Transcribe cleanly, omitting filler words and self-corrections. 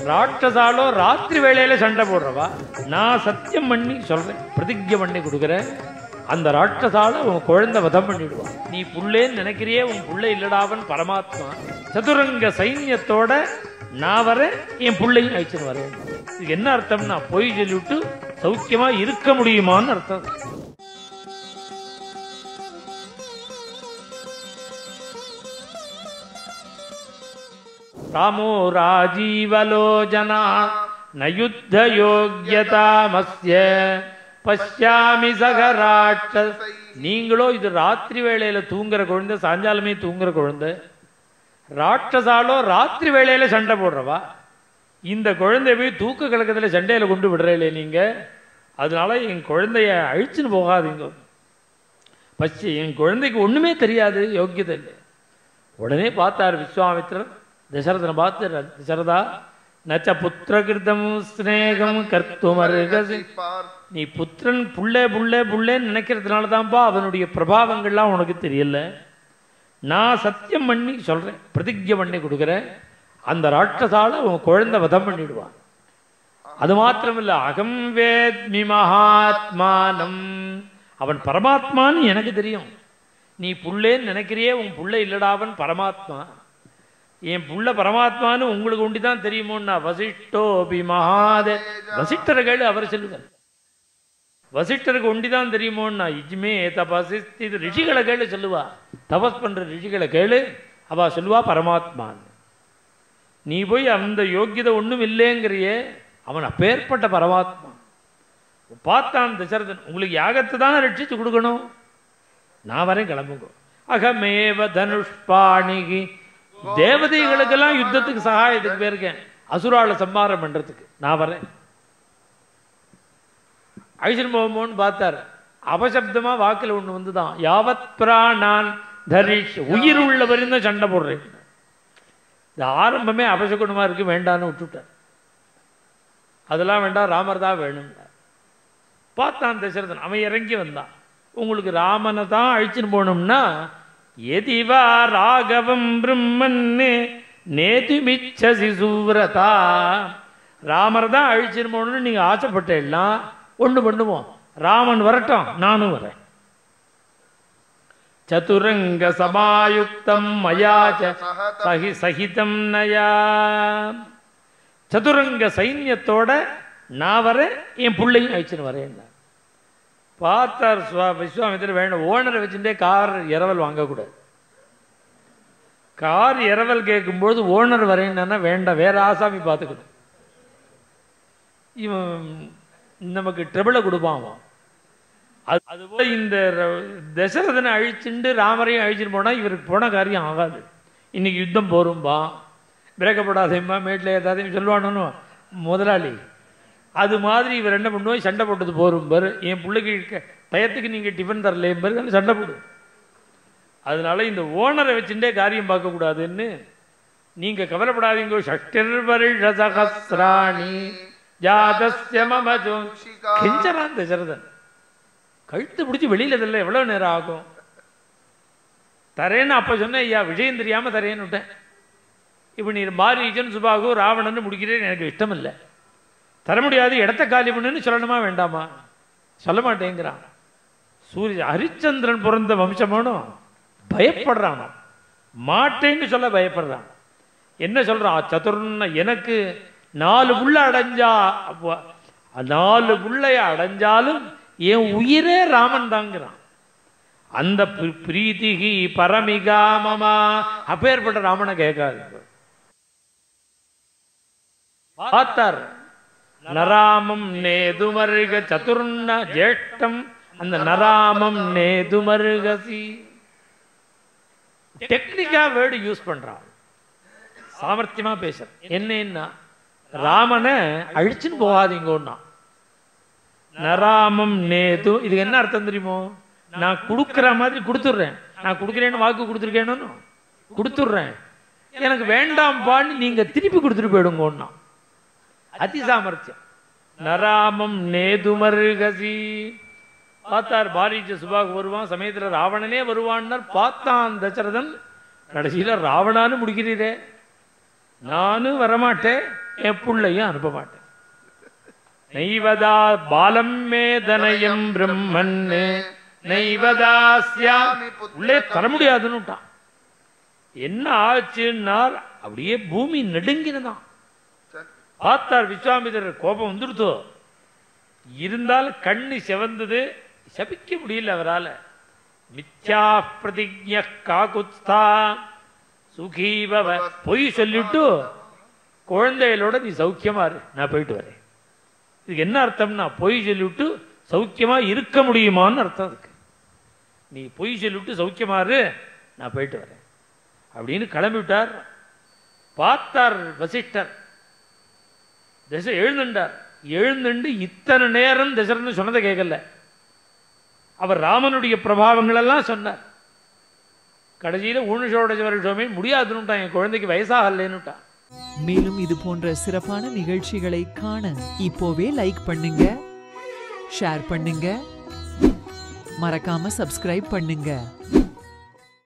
ராட்சசாலோ ராத்திரி வேளையில சண்டை போடுறவா. நான் சத்தியம் பண்ணி சொல்றேன், பிரதிஜை பண்ணி கொடுக்குறேன், அந்த ராட்சசால உன் குழந்தை வதம் பண்ணிடுவான். நீ புள்ளேன்னு நினைக்கிறியே, உன் புள்ளை இல்லடாவன் பரமாத்மா. சதுரங்க சைன்யத்தோட நான் வரேன், என் பிள்ளையும் அழைச்சின்னு வரேன். இதுக்கு என்ன அர்த்தம்னா, பொய் சொல்லிவிட்டு சௌக்கியமா இருக்க முடியுமான்னு அர்த்தம். ராமோ ராஜீவலோஜனா நயுத்த யோக்யதாமஸ்ய பஷ்யாமி சகராட்ச. நீங்களோ இது ராத்திரி வேளையில தூங்குற குழந்தை, சாயங்காலமே தூங்குற குழந்தை. ராட்சசாலோ ராத்திரி வேளையில சண்டை போடுறவா. இந்த குழந்தைய போய் தூக்க கலக்கத்துல சண்டையில கொண்டு விடுறீங்களே நீங்க, அதனால என் குழந்தைய அழிச்சுன்னு போகாதீங்க. பச்சி, என் குழந்தைக்கு ஒண்ணுமே தெரியாது, யோக்கியதை இல்லை. உடனே பார்த்தார் விஸ்வாமித்திரர் தசரதனை பார்த்து, தசரதா நச்ச புத்திரகிருதம் ஸ்நேகம் கர்த்தும் அருகசி. நீ புத்திரன் புள்ளே புள்ளே புள்ளேன்னு நினைக்கிறதுனால தான்ப்பா அவனுடைய பிரபாவங்கள்லாம் உனக்கு தெரியல. நான் சத்தியம் பண்ணி சொல்றேன், பிரதிஜை பண்ணி கொடுக்குறேன், அந்த ராட்சசால உன் குழந்தை வதம் பண்ணிடுவான். அது மாத்திரமில்ல, அகம் வேத்மி மகாத்மானம், அவன் பரமாத்மான்னு எனக்கு தெரியும். நீ புள்ளேன்னு நினைக்கிறியே, உன் புள்ளை இல்லடாவன் பரமாத்மா. என் புள்ள பரமாத்மான்னு உங்களுக்கு ஒண்டிதான் தெரியுமோன்னா, வசிஷ்டோபி மகாதே. வசிஷ்டர்கள் அவர் சொல்லுவார், வசிஷ்டருக்கு ஒண்டிதான் தெரியுமோன்னா, இஜ்மே தபசி. இது ரிஷிகளை கேளு சொல்லுவா, தபஸ் பண்ற ரிஷிகளை கேளு, அவ சொல்லுவா பரமாத்மான். நீ போய் அந்த யோக்கியதை ஒன்றும் இல்லைங்கிறியே, அவன் அப்பேற்பட்ட பரமாத்மா. பார்த்தான் தசரதன், உங்களுக்கு யாகத்தை தானே ரட்சிச்சு கொடுக்கணும், நான் வரேன், கிளம்புங்க. அகமேவ தனுஷ்பாணிகி, தேவதைகளுக்கெல்லாம் யுத்தத்துக்கு சகாயத்துக்கு போயிருக்கேன், அசுரால சம்மாரம் பண்றதுக்கு நான் வரேன். ஐசன் போகும்போன்னு பார்த்தார், அபசப்தமா வாக்கில் ஒண்ணு வந்துதான், யாவத் பிராணான் தரிஷ், உயிர் உள்ளவரையும் தான் சண்டை போடுறேன். இந்த ஆரம்பமே அபசகுணமா இருக்கு, வேண்டான்னு விட்டுட்டார். அதெல்லாம் வேண்டாம், ராமர் தான் வேணும். பார்த்தான் தசரதன், அவன் இறங்கி வந்தான். உங்களுக்கு ராமனை தான் அழிச்சுன்னு போனோம்னா, எதிவா ராகவம் பிரம்மன்னு நேதுமிச்சசி சூவ்ரதா, ராமர் தான் அழிச்சுன்னு போகணும்னு நீங்க ஆசைப்பட்டேன்னா ஒண்ணு பண்ணுவோம், ராமன் வரட்டும், நானும் வரேன். சதுரங்க சமாயுக்தம் மயாச்ச சகிதம் நயா. சதுரங்க சைன்யத்தோட நான் வரேன், என் பிள்ளையும் அழிச்சுன்னு வரேன். பார்த்தார் விஸ்வாமித்திரர், வேணும் ஓனரை வச்சுட்டே கார் இரவல் வாங்கக்கூடாது. கார் இரவல் கேட்கும்போது ஓனர் வரேன்னா வேண்டாம், வேற ஆசாமி பார்த்துக்கணும். இவன் நமக்கு ட்ரபிளை கொடுப்பான். அதுபோல இந்த தசரதனை அழிச்சுண்டு ராமரையும் அழிச்சுட்டு போனா இவருக்கு போன காரியம் ஆகாது. இன்னைக்கு யுத்தம் போரும்பா, பிரேக்கப்படாதேம்மா, மேட்டில் ஏதாதையும் சொல்லுவானு முதலாளி. அது மாதிரி இவர் என்ன பண்ணுவோம், சண்டை போட்டது போரும் பாரு, என் பிள்ளைக்கு டயத்துக்கு நீங்க டிஃபன் தரலேயும் பாரு, சண்டை போடும். அதனால இந்த ஓனரை வச்சுட்டே காரியம் பார்க்க கூடாதுன்னு நீங்க கவலைப்படாதீங்க. ஷஷ்டிர்வருஷசஹஸ்ராணி ஜாதஸ்ய மமஜோ கெஞ்சரான் தசரதன். கழுத்து பிடிச்சி வெளியில தெரியல, எவ்வளவு நேரம் ஆகும் தரேன்னு அப்ப சொன்னேன். ஐயா விஷயம் தெரியாம தரேன்னு விட்டேன். இப்ப நீ மாரீச்சன் சுபாகு ராவணன் முடிக்கிறேன், எனக்கு இஷ்டம் இல்லை, தர முடியாது, இடத்த காலி பண்ணுன்னு சொல்லணுமா வேண்டாமா? சொல்ல மாட்டேங்கிறான். சூரிய ஹரிச்சந்திரன் பிறந்த வம்சமானும் பயப்படுறான், மாட்டேன்னு சொல்ல பயப்படுறான். என்ன சொல்றான், சதுர்ன எனக்கு 4 புள்ள அடைஞ்சா, 4 புள்ளைய அடைஞ்சாலும் என் உயிரே ராமன் தாங்கிறான். அந்த பிரீதிகி பரமிகாமமா, அப்பேற்பட்ட ராமனை கேட்காது. பார்த்தார், நராமம் நேதுமருக சதுர்ண ஜேஷ்டம், அந்த நராமம் நேதுமருகசி டெக்னிக்கா வேர்டு யூஸ் பண்றான், சாமர்த்தியமா பேசுற. என்னன்னா ராமனை அழிச்சுன்னு போகாதீங்கன்னா, நராமம் நேது, இதுக்கு என்ன அர்த்தம் தெரியுமோ, நான் கொடுக்குற மாதிரி கொடுத்துடுறேன், நான் கொடுக்குறேன்னு வாக்கு கொடுத்துருக்கேன்னு கொடுத்துடுறேன், எனக்கு வேண்டாம்பான்னு நீங்க திருப்பி கொடுத்துட்டு போயிடுங்கன்னா அதி சாமர்த்தியம். நராமம் நேதுமருகசி. பார்த்தார், பாரீச்ச சுபாகு வருவான், சமயத்துல ராவணனே வருவான்னு பார்த்தான் தசரதன். கடைசியில ராவணான்னு முடிக்கிறீரே, நானும் வரமாட்டேன், என் புள்ளையும் அனுப்ப மாட்டேன். நைவதா பாலம் மேதனயம் பிரம்மன் நைவதாஸ்யாமி உள்ளே தர முடியாதுன்னு விட்டான். என்ன ஆச்சுன்னா அப்படியே பூமி நடுங்கினதான். பார்த்தார் விஸ்வாமித்திரர், கோபம் வந்துடுத்தோ. இருந்தாலும் கண்ணு செவந்தது, சபிக்க முடியல அவரால். மித்யா பிரதிஜ்ஞ காகுத்ஸ்தா சுகீபவ, பொய் சொல்லிட்டு குழந்தைகளோட நீ சௌக்கியமா இரு, நான் போயிட்டு வரேன். இதுக்கு என்ன அர்த்தம்னா, பொய் சொல்லிவிட்டு சௌக்கியமா இருக்க முடியுமான்னு அர்த்தம். அதுக்கு நீ பொய் சொல்லிவிட்டு சௌக்கியமா இரு, நான் போயிட்டு வரேன் அப்படின்னு கிளம்பிவிட்டார். பார்த்தார் வசிஷ்டர், எழுந்துட்டார். எழுந்துண்டு இத்தனை நேரம் தசரன்னு சொன்னதை கேட்கல. அவர் ராமனுடைய பிரபாவங்கள் எல்லாம் சொன்னார். கடைசியில் ஊனுஷோடமே முடியாதுன்னுட்டான், என் குழந்தைக்கு வயசாகலன்னுட்டான். மேலும் இது போன்ற சிறப்பான நிகழ்ச்சிகளை காண இப்போவே லைக் பண்ணுங்க, ஷேர் பண்ணுங்க, மறக்காம சப்ஸ்கிரைப் பண்ணுங்க.